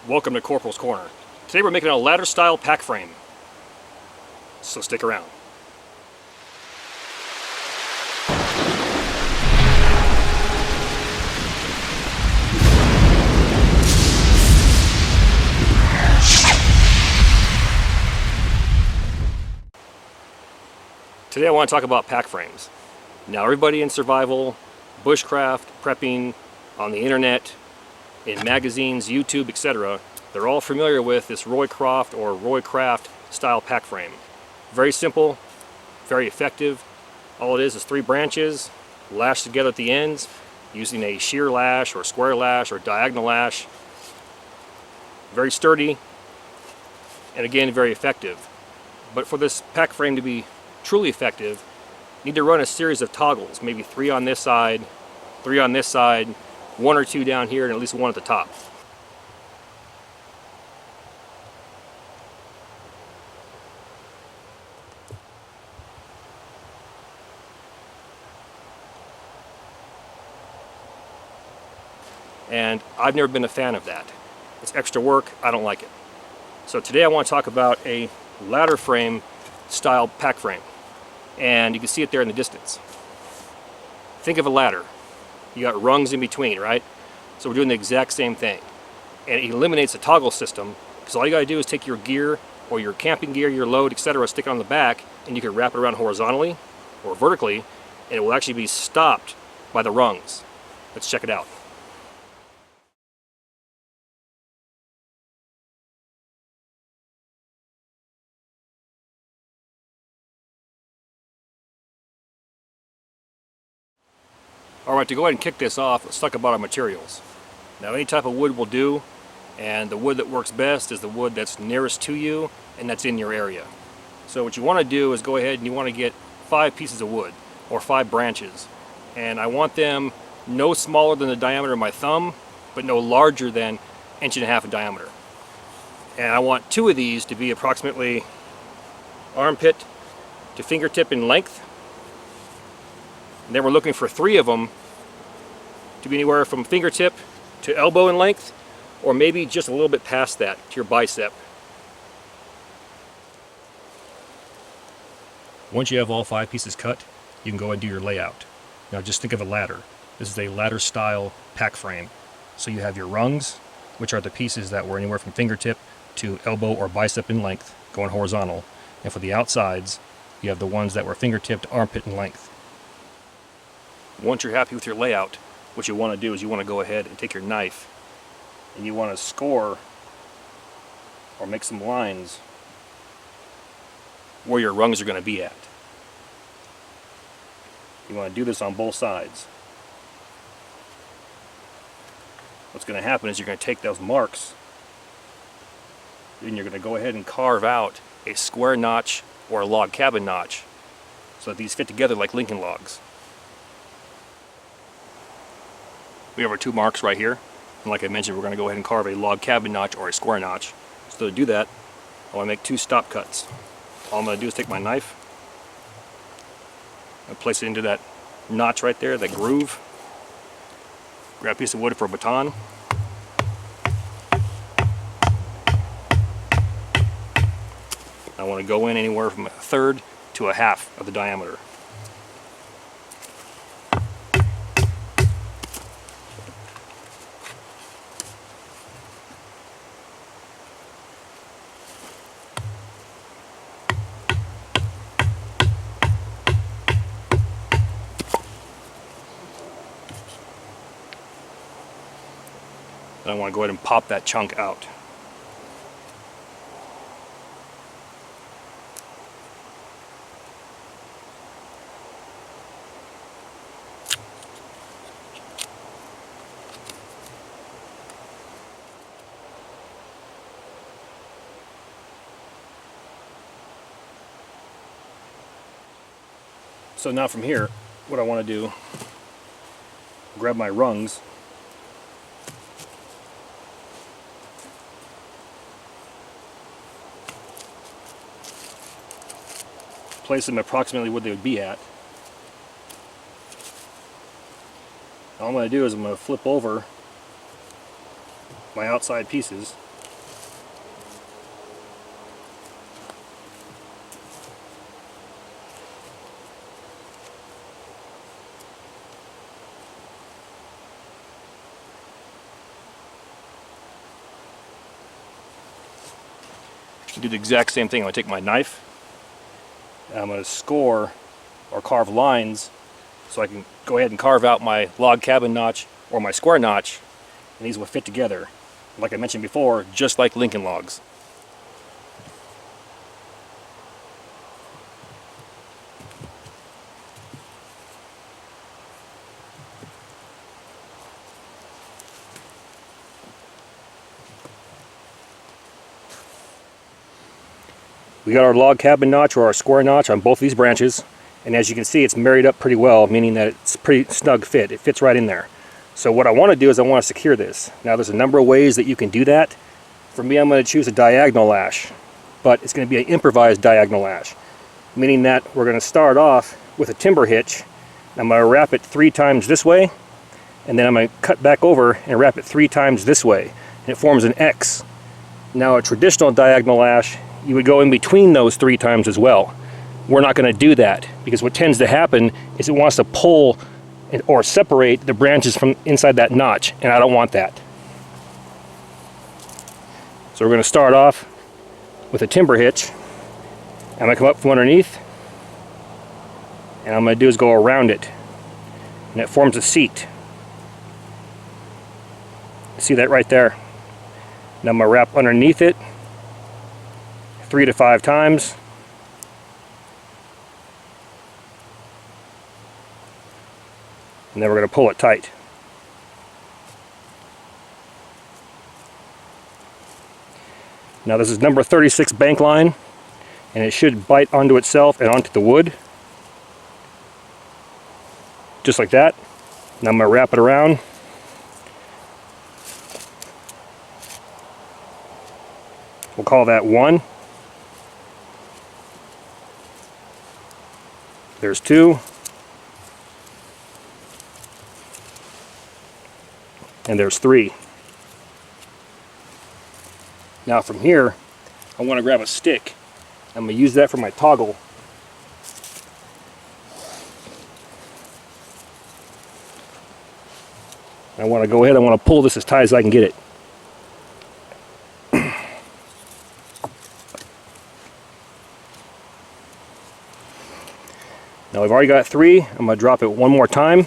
Welcome to Corporals Corner. Today we're making a ladder style pack frame. So stick around. Today I want to talk about pack frames. Now everybody in survival, bushcraft, prepping, on the internet, in magazines, YouTube, etc., they're all familiar with this Roycroft or Roycraft style pack frame. Very simple, very effective. All it is 3 branches lashed together at the ends using a shear lash or square lash or diagonal lash. Very sturdy and again very effective. But for this pack frame to be truly effective, you need to run a series of toggles, maybe 3 on this side, 3 on this side, 1 or 2 down here, and at least 1 at the top. And I've never been a fan of that. It's extra work, I don't like it. So today I want to talk about a ladder frame style pack frame. And you can see it there in the distance. Think of a ladder. You got rungs in between, right? So we're doing the exact same thing. And it eliminates the toggle system, because all you gotta do is take your gear or your camping gear, your load, etc., stick it on the back, and you can wrap it around horizontally or vertically, and it will actually be stopped by the rungs. Let's check it out. Alright, to go ahead and kick this off, let's talk about our materials. Now any type of wood will do, and the wood that works best is the wood that's nearest to you and that's in your area. So what you want to do is go ahead and you want to get 5 pieces of wood, or 5 branches. And I want them no smaller than the diameter of my thumb, but no larger than 1.5 inches in diameter. And I want 2 of these to be approximately armpit to fingertip in length. And then we're looking for 3 of them to be anywhere from fingertip to elbow in length, or maybe just a little bit past that to your bicep. Once you have all 5 pieces cut, you can go and do your layout. Now just think of a ladder. This is a ladder style pack frame. So you have your rungs, which are the pieces that were anywhere from fingertip to elbow or bicep in length, going horizontal. And for the outsides, you have the ones that were fingertip to armpit in length. Once you're happy with your layout, what you want to do is you want to go ahead and take your knife and you want to score or make some lines where your rungs are going to be at. You want to do this on both sides. What's going to happen is you're going to take those marks and you're going to go ahead and carve out a square notch or a log cabin notch so that these fit together like Lincoln logs. We have our 2 marks right here, and like I mentioned, we're going to go ahead and carve a log cabin notch or a square notch. So to do that, I want to make 2 stop cuts. All I'm going to do is take my knife and place it into that notch right there, that groove. Grab a piece of wood for a baton. I want to go in anywhere from 1/3 to 1/2 of the diameter. And I want to go ahead and pop that chunk out. So now from here, what I want to do, grab my rungs, place them approximately where they would be at. All I'm going to do is I'm going to flip over my outside pieces do the exact same thing. I'm going to take my knife and I'm going to score or carve lines so I can go ahead and carve out my log cabin notch or my square notch, and these will fit together, like I mentioned before, just like Lincoln logs. We got our log cabin notch or our square notch on both these branches, and as you can see, it's married up pretty well, meaning that it's a pretty snug fit. It fits right in there. So what I want to do is I want to secure this. Now there's a number of ways that you can do that. For me, I'm going to choose a diagonal lash, but it's going to be an improvised diagonal lash, meaning that we're going to start off with a timber hitch. I'm going to wrap it 3 times this way, and then I'm going to cut back over and wrap it 3 times this way, and it forms an X. Now a traditional diagonal lash, you would go in between those 3 times as well. We're not going to do that, because what tends to happen is it wants to pull or separate the branches from inside that notch, and I don't want that. So we're going to start off with a timber hitch. I'm going to come up from underneath, and what I'm going to do is go around it, and it forms a seat. See that right there? Now I'm going to wrap underneath it 3 to 5 times. And then we're going to pull it tight. Now this is number 36 bank line, and it should bite onto itself and onto the wood. Just like that. Now I'm going to wrap it around. We'll call that 1. There's 2. And there's 3. Now from here, I want to grab a stick. I'm going to use that for my toggle. I want to go ahead, I want to pull this as tight as I can get it. Now we've already got 3. I'm going to drop it 1 more time.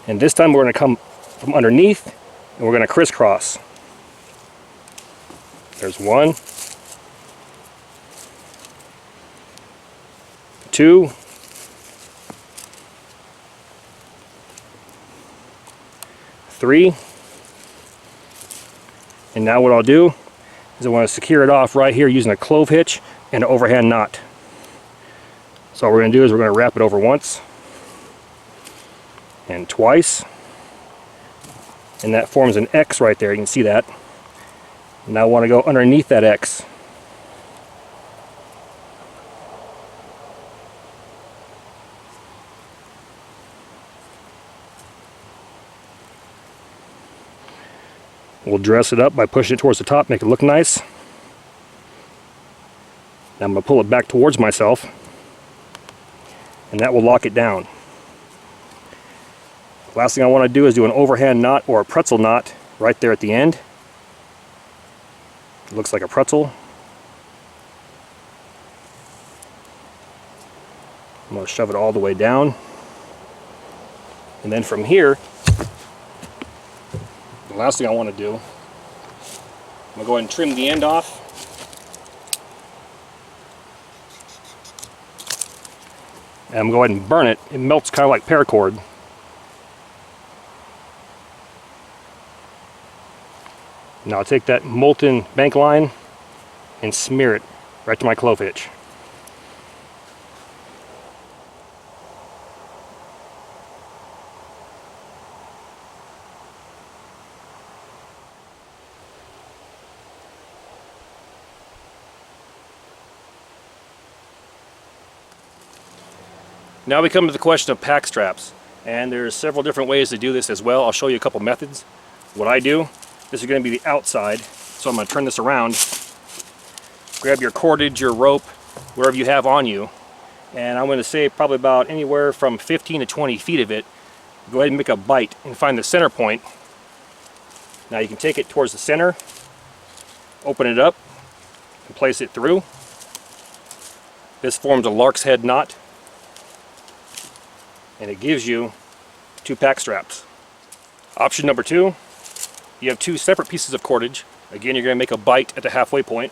And this time we're going to come from underneath, and we're going to crisscross. There's 1, 2, 3, and now what I'll do is I want to secure it off right here using a clove hitch and an overhand knot. So all we're going to do is we're going to wrap it over once and twice, and that forms an X right there. You can see that. Now I want to go underneath that X. We'll dress it up by pushing it towards the top, make it look nice. Now I'm going to pull it back towards myself, and that will lock it down. Last thing I want to do is do an overhand knot or a pretzel knot right there at the end. It looks like a pretzel. I'm going to shove it all the way down. And then from here, the last thing I want to do, I'm going to go ahead and trim the end off. And I'm going to go ahead and burn it. It melts kind of like paracord. Now I'll take that molten bank line and smear it right to my clove hitch. Now we come to the question of pack straps, and there's several different ways to do this as well. I'll show you a couple methods. What I do, this is going to be the outside, so I'm going to turn this around. Grab your cordage, your rope, whatever you have on you, and I'm going to say probably about anywhere from 15 to 20 feet of it. Go ahead and make a bite and find the center point. Now you can take it towards the center, open it up, and place it through. This forms a lark's head knot, and it gives you 2 pack straps. Option number 2, you have 2 separate pieces of cordage. Again, you're going to make a bite at the halfway point.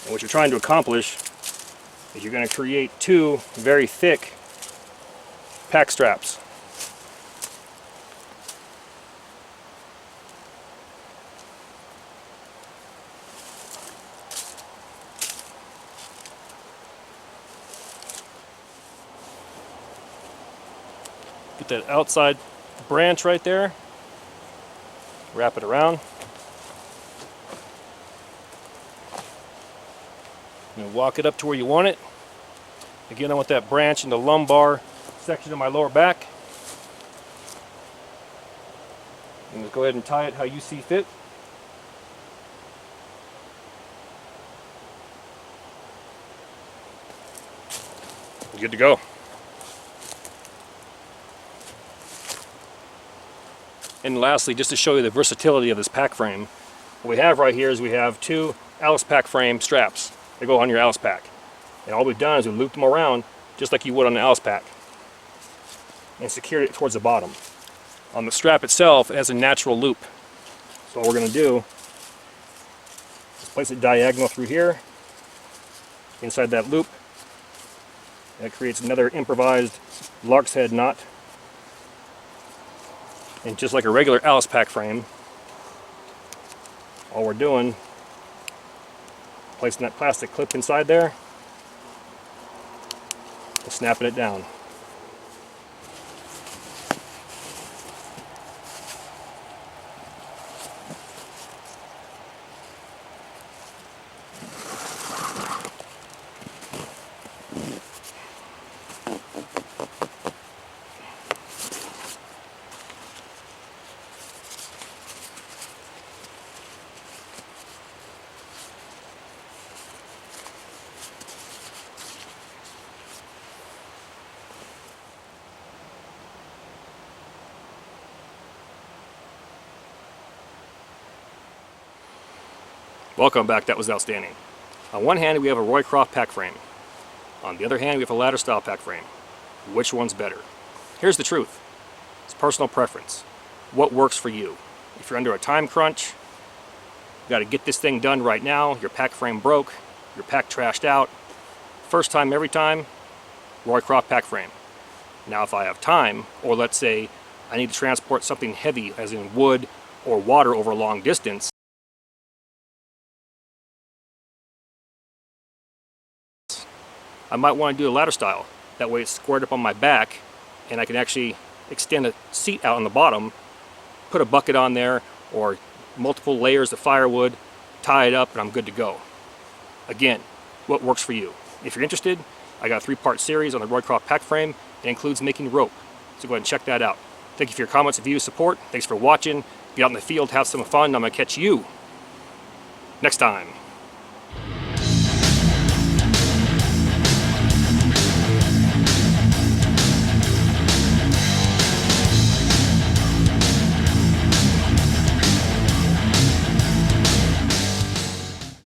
And what you're trying to accomplish is you're going to create 2 very thick pack straps. Get that outside branch right there, wrap it around, and walk it up to where you want it. Again, I want that branch in the lumbar section of my lower back. And just go ahead and tie it how you see fit. Good to go. And lastly, just to show you the versatility of this pack frame, what we have right here is we have 2 Alice pack frame straps that go on your Alice pack. And all we've done is we've looped them around just like you would on an Alice pack and secured it towards the bottom. On the strap itself, it has a natural loop. So what we're going to do is place it diagonal through here, inside that loop, and it creates another improvised lark's head knot. And just like a regular Alice pack frame, all we're doing, placing that plastic clip inside there, and snapping it down. Welcome back, that was outstanding. On one hand we have a Roycroft pack frame. On the other hand we have a ladder style pack frame. Which one's better? Here's the truth. It's personal preference. What works for you? If you're under a time crunch, you got to get this thing done right now, your pack frame broke, your pack trashed out, first time every time, Roycroft pack frame. Now if I have time, or let's say I need to transport something heavy as in wood or water over a long distance, I might want to do a ladder style. That way it's squared up on my back and I can actually extend a seat out on the bottom, put a bucket on there or multiple layers of firewood, tie it up, and I'm good to go. Again, what works for you? If you're interested, I got a 3-part series on the Roycroft pack frame. It includes making rope. So go ahead and check that out. Thank you for your comments and views, support. Thanks for watching. Get out in the field, have some fun. I'm going to catch you next time.